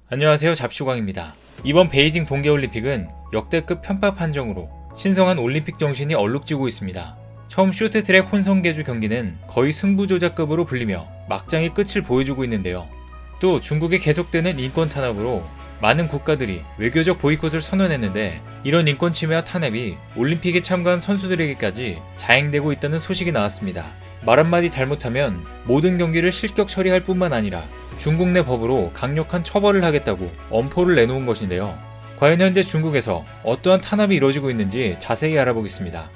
안녕하세요, 잡슈광입니다. 이번 베이징 동계올림픽은 역대급 편파 판정으로 신성한 올림픽 정신이 얼룩지고 있습니다. 처음 쇼트트랙 혼성계주 경기는 거의 승부조작급으로 불리며 막장의 끝을 보여주고 있는데요. 또 중국의 계속되는 인권 탄압으로 많은 국가들이 외교적 보이콧을 선언했는데, 이런 인권 침해와 탄압이 올림픽에 참가한 선수들에게까지 자행되고 있다는 소식이 나왔습니다. 말 한마디 잘못하면 모든 경기를 실격 처리할 뿐만 아니라 중국 내 법으로 강력한 처벌을 하겠다고 엄포를 내놓은 것인데요. 과연 현재 중국에서 어떠한 탄압이 이루어지고 있는지 자세히 알아보겠습니다.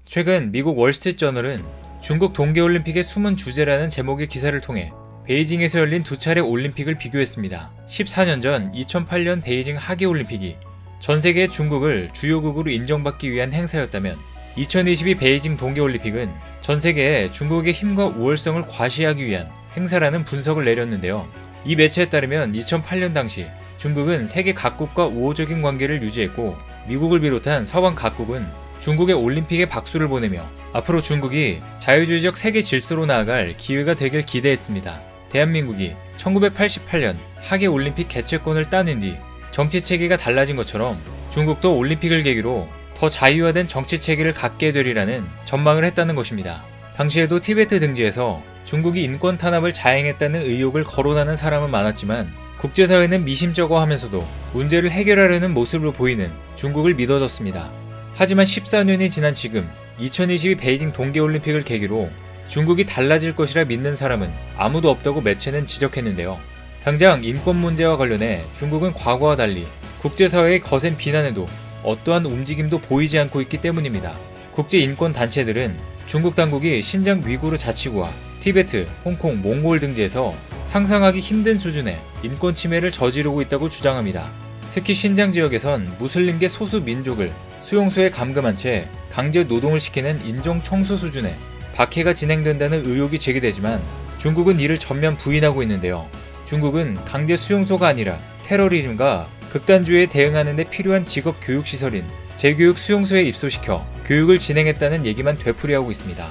최근 미국 월스트리트저널은 중국 동계올림픽의 숨은 주제라는 제목의 기사를 통해 베이징에서 열린 두 차례 올림픽을 비교했습니다. 14년 전 2008년 베이징 하계올림픽이 전 세계의 중국을 주요국으로 인정받기 위한 행사였다면, 2022 베이징 동계올림픽은 전 세계에 중국의 힘과 우월성을 과시하기 위한 행사라는 분석을 내렸는데요. 이 매체에 따르면 2008년 당시 중국은 세계 각국과 우호적인 관계를 유지했고, 미국을 비롯한 서방 각국은 중국의 올림픽에 박수를 보내며 앞으로 중국이 자유주의적 세계 질서로 나아갈 기회가 되길 기대했습니다. 대한민국이 1988년 하계올림픽 개최권을 따낸 뒤 정치체계가 달라진 것처럼 중국도 올림픽을 계기로 더 자유화된 정치체계를 갖게 되리라는 전망을 했다는 것입니다. 당시에도 티베트 등지에서 중국이 인권 탄압을 자행했다는 의혹을 거론하는 사람은 많았지만, 국제사회는 미심쩍어 하면서도 문제를 해결하려는 모습을 보이는 중국을 믿어줬습니다. 하지만 14년이 지난 지금 2022 베이징 동계올림픽을 계기로 중국이 달라질 것이라 믿는 사람은 아무도 없다고 매체는 지적했는데요. 당장 인권 문제와 관련해 중국은 과거와 달리 국제사회의 거센 비난에도 어떠한 움직임도 보이지 않고 있기 때문입니다. 국제인권단체들은 중국 당국이 신장 위구르 자치구와 티베트, 홍콩, 몽골 등지에서 상상하기 힘든 수준의 인권 침해를 저지르고 있다고 주장합니다. 특히 신장 지역에선 무슬림계 소수 민족을 수용소에 감금한 채 강제 노동을 시키는 인종 청소 수준의 박해가 진행된다는 의혹이 제기되지만, 중국은 이를 전면 부인하고 있는데요. 중국은 강제 수용소가 아니라 테러리즘과 극단주의에 대응하는 데 필요한 직업 교육시설인 재교육 수용소에 입소시켜 교육을 진행했다는 얘기만 되풀이하고 있습니다.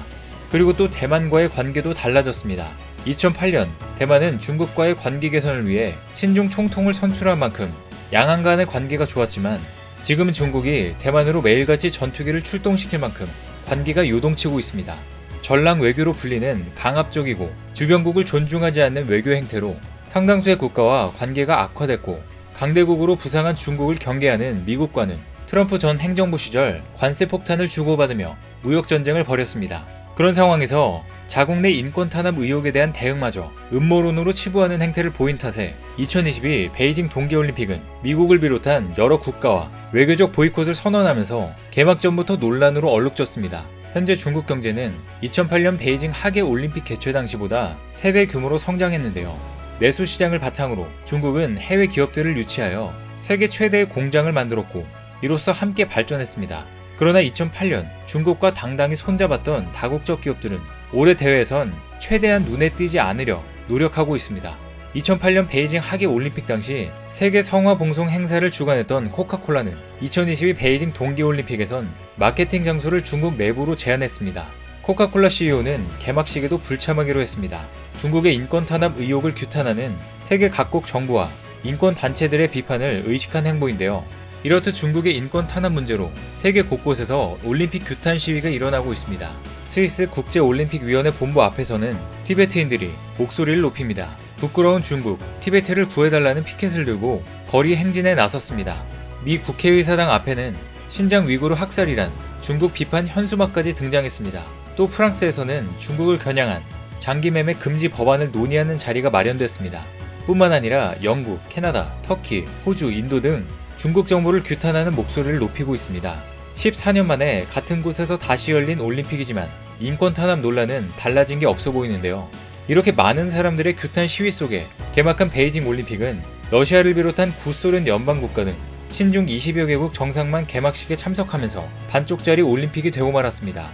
그리고 또 대만과의 관계도 달라졌습니다. 2008년 대만은 중국과의 관계 개선을 위해 친중 총통을 선출한 만큼 양안 간의 관계가 좋았지만, 지금은 중국이 대만으로 매일같이 전투기를 출동시킬 만큼 관계가 요동치고 있습니다. 전랑 외교로 불리는 강압적이고 주변국을 존중하지 않는 외교 행태로 상당수의 국가와 관계가 악화됐고, 강대국으로 부상한 중국을 경계하는 미국과는 트럼프 전 행정부 시절 관세 폭탄을 주고받으며 무역전쟁을 벌였습니다. 그런 상황에서 자국 내 인권 탄압 의혹에 대한 대응마저 음모론으로 치부하는 행태를 보인 탓에 2022 베이징 동계올림픽은 미국을 비롯한 여러 국가와 외교적 보이콧을 선언하면서 개막 전부터 논란으로 얼룩졌습니다. 현재 중국 경제는 2008년 베이징 하계올림픽 개최 당시보다 3배 규모로 성장했는데요. 내수 시장을 바탕으로 중국은 해외 기업들을 유치하여 세계 최대의 공장을 만들었고, 이로써 함께 발전했습니다. 그러나 2008년 중국과 당당히 손잡았던 다국적 기업들은 올해 대회에선 최대한 눈에 띄지 않으려 노력하고 있습니다. 2008년 베이징 하계올림픽 당시 세계 성화봉송 행사를 주관했던 코카콜라는 2022 베이징 동계올림픽에선 마케팅 장소를 중국 내부로 제안했습니다. 코카콜라 CEO는 개막식에도 불참하기로 했습니다. 중국의 인권 탄압 의혹을 규탄하는 세계 각국 정부와 인권 단체들의 비판을 의식한 행보인데요. 이렇듯 중국의 인권 탄압 문제로 세계 곳곳에서 올림픽 규탄 시위가 일어나고 있습니다. 스위스 국제올림픽위원회 본부 앞에서는 티베트인들이 목소리를 높입니다. 부끄러운 중국, 티베트를 구해달라는 피켓을 들고 거리 행진에 나섰습니다. 미 국회의사당 앞에는 신장 위구르 학살이란 중국 비판 현수막까지 등장했습니다. 또 프랑스에서는 중국을 겨냥한 장기매매 금지 법안을 논의하는 자리가 마련됐습니다. 뿐만 아니라 영국, 캐나다, 터키, 호주, 인도 등 중국 정부를 규탄하는 목소리를 높이고 있습니다. 14년 만에 같은 곳에서 다시 열린 올림픽이지만 인권 탄압 논란은 달라진 게 없어 보이는데요. 이렇게 많은 사람들의 규탄 시위 속에 개막한 베이징 올림픽은 러시아를 비롯한 구소련 연방국가 등 친중 20여 개국 정상만 개막식에 참석하면서 반쪽짜리 올림픽이 되고 말았습니다.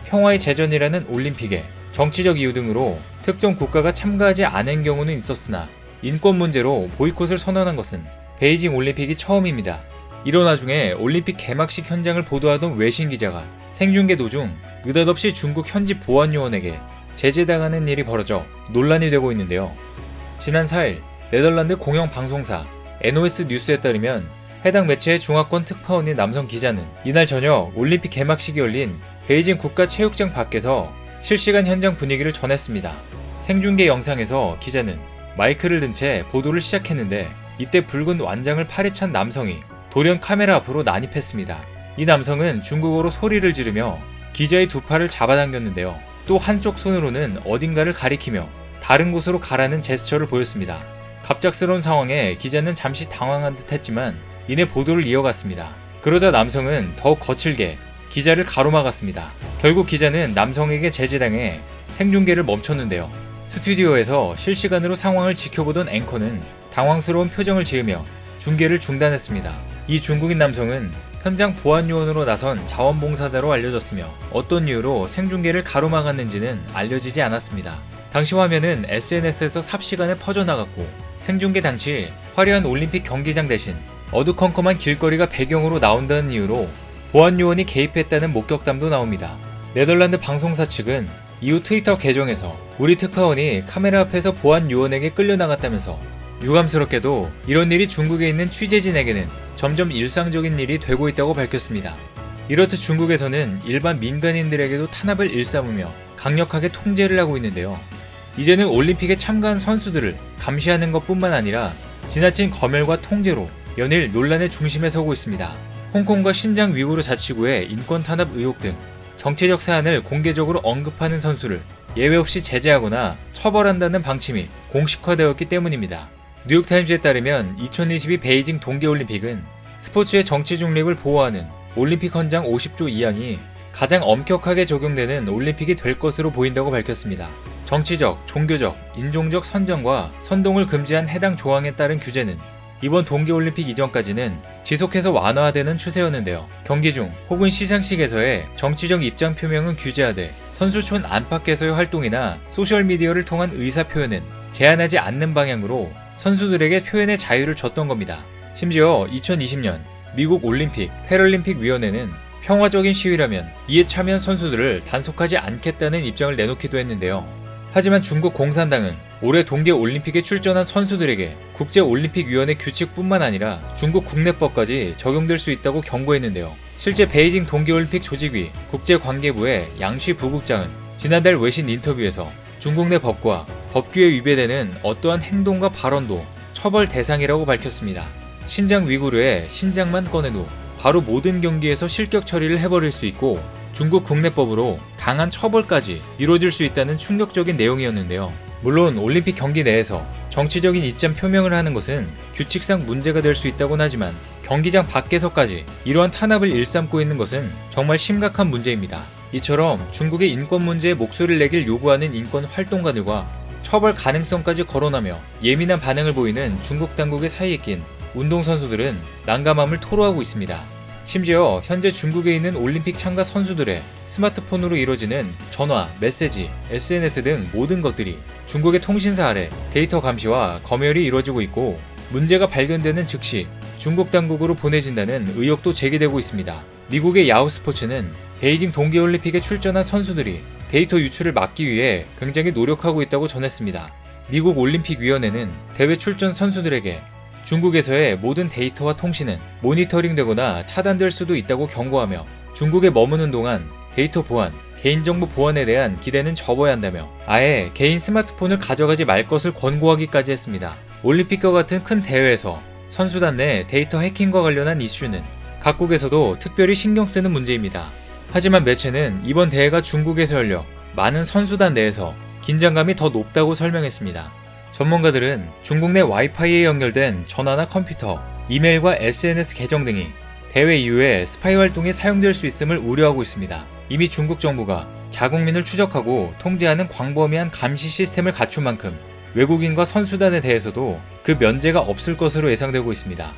평화의 제전이라는 올림픽에 정치적 이유 등으로 특정 국가가 참가하지 않은 경우는 있었으나, 인권 문제로 보이콧을 선언한 것은 베이징 올림픽이 처음입니다. 이런 와중에 올림픽 개막식 현장을 보도하던 외신 기자가 생중계 도중 느닷없이 중국 현지 보안요원에게 제재당하는 일이 벌어져 논란이 되고 있는데요. 지난 4일 네덜란드 공영방송사 NOS 뉴스에 따르면 해당 매체의 중화권 특파원인 남성 기자는 이날 저녁 올림픽 개막식이 열린 베이징 국가체육장 밖에서 실시간 현장 분위기를 전했습니다. 생중계 영상에서 기자는 마이크를 든 채 보도를 시작했는데 이때 붉은 완장을 팔에 찬 남성이 돌연 카메라 앞으로 난입했습니다. 이 남성은 중국어로 소리를 지르며 기자의 두 팔을 잡아당겼는데요. 또 한쪽 손으로는 어딘가를 가리키며 다른 곳으로 가라는 제스처를 보였습니다. 갑작스러운 상황에 기자는 잠시 당황한 듯 했지만 이내 보도를 이어갔습니다. 그러자 남성은 더욱 거칠게 기자를 가로막았습니다. 결국 기자는 남성에게 제지당해 생중계를 멈췄는데요. 스튜디오에서 실시간으로 상황을 지켜보던 앵커는 당황스러운 표정을 지으며 중계를 중단했습니다. 이 중국인 남성은 현장 보안요원으로 나선 자원봉사자로 알려졌으며 어떤 이유로 생중계를 가로막았는지는 알려지지 않았습니다. 당시 화면은 SNS에서 삽시간에 퍼져나갔고 생중계 당시 화려한 올림픽 경기장 대신 어두컴컴한 길거리가 배경으로 나온다는 이유로 보안요원이 개입했다는 목격담도 나옵니다. 네덜란드 방송사 측은 이후 트위터 계정에서 우리 특파원이 카메라 앞에서 보안요원에게 끌려나갔다면서 유감스럽게도 이런 일이 중국에 있는 취재진에게는 점점 일상적인 일이 되고 있다고 밝혔습니다. 이렇듯 중국에서는 일반 민간인들에게도 탄압을 일삼으며 강력하게 통제를 하고 있는데요. 이제는 올림픽에 참가한 선수들을 감시하는 것뿐만 아니라 지나친 검열과 통제로 연일 논란의 중심에 서고 있습니다. 홍콩과 신장 위구르 자치구의 인권 탄압 의혹 등 정치적 사안을 공개적으로 언급하는 선수를 예외 없이 제재하거나 처벌한다는 방침이 공식화되었기 때문입니다. 뉴욕타임즈에 따르면 2022 베이징 동계올림픽은 스포츠의 정치 중립을 보호하는 올림픽 헌장 50조 2항이 가장 엄격하게 적용되는 올림픽이 될 것으로 보인다고 밝혔습니다. 정치적, 종교적, 인종적 선정과 선동을 금지한 해당 조항에 따른 규제는 이번 동계올림픽 이전까지는 지속해서 완화되는 추세였는데요. 경기 중 혹은 시상식에서의 정치적 입장 표명은 규제하되 선수촌 안팎에서의 활동이나 소셜미디어를 통한 의사표현은 제한하지 않는 방향으로 선수들에게 표현의 자유를 줬던 겁니다. 심지어 2020년 미국 올림픽, 패럴림픽 위원회는 평화적인 시위라면 이에 참여한 선수들을 단속하지 않겠다는 입장을 내놓기도 했는데요. 하지만 중국 공산당은 올해 동계올림픽에 출전한 선수들에게 국제올림픽위원회 규칙뿐만 아니라 중국 국내법까지 적용될 수 있다고 경고했는데요. 실제 베이징 동계올림픽 조직위 국제관계부의 양쉬 부국장은 지난달 외신 인터뷰에서 중국 내 법과 법규에 위배되는 어떠한 행동과 발언도 처벌 대상이라고 밝혔습니다. 신장 위구르의 신장만 꺼내도 바로 모든 경기에서 실격 처리를 해버릴 수 있고 중국 국내법으로 강한 처벌까지 이루어질 수 있다는 충격적인 내용이었는데요. 물론 올림픽 경기 내에서 정치적인 입장 표명을 하는 것은 규칙상 문제가 될 수 있다곤 하지만 경기장 밖에서까지 이러한 탄압을 일삼고 있는 것은 정말 심각한 문제입니다. 이처럼 중국의 인권 문제에 목소리를 내길 요구하는 인권 활동가들과 처벌 가능성까지 거론하며 예민한 반응을 보이는 중국 당국의 사이에 낀 운동선수들은 난감함을 토로하고 있습니다. 심지어 현재 중국에 있는 올림픽 참가 선수들의 스마트폰으로 이루어지는 전화, 메시지, SNS 등 모든 것들이 중국의 통신사 아래 데이터 감시와 검열이 이루어지고 있고 문제가 발견되는 즉시 중국 당국으로 보내진다는 의혹도 제기되고 있습니다. 미국의 야후 스포츠는 베이징 동계올림픽에 출전한 선수들이 데이터 유출을 막기 위해 굉장히 노력하고 있다고 전했습니다. 미국 올림픽위원회는 대회 출전 선수들에게 중국에서의 모든 데이터와 통신은 모니터링되거나 차단될 수도 있다고 경고하며 중국에 머무는 동안 데이터 보안, 개인정보 보안에 대한 기대는 접어야 한다며 아예 개인 스마트폰을 가져가지 말 것을 권고하기까지 했습니다. 올림픽과 같은 큰 대회에서 선수단 내 데이터 해킹과 관련한 이슈는 각국에서도 특별히 신경 쓰는 문제입니다. 하지만 매체는 이번 대회가 중국에서 열려 많은 선수단 내에서 긴장감이 더 높다고 설명했습니다. 전문가들은 중국 내 와이파이에 연결된 전화나 컴퓨터, 이메일과 SNS 계정 등이 대회 이후에 스파이 활동에 사용될 수 있음을 우려하고 있습니다. 이미 중국 정부가 자국민을 추적하고 통제하는 광범위한 감시 시스템을 갖춘 만큼 외국인과 선수단에 대해서도 그 면제가 없을 것으로 예상되고 있습니다.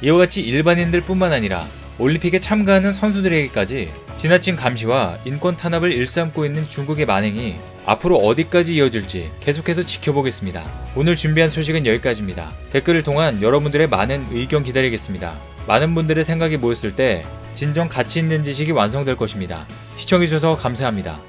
이와 같이 일반인들 뿐만 아니라 올림픽에 참가하는 선수들에게까지 지나친 감시와 인권 탄압을 일삼고 있는 중국의 만행이 앞으로 어디까지 이어질지 계속해서 지켜보겠습니다. 오늘 준비한 소식은 여기까지입니다. 댓글을 통한 여러분들의 많은 의견 기다리겠습니다. 많은 분들의 생각이 모였을 때 진정 가치 있는 지식이 완성될 것입니다. 시청해주셔서 감사합니다.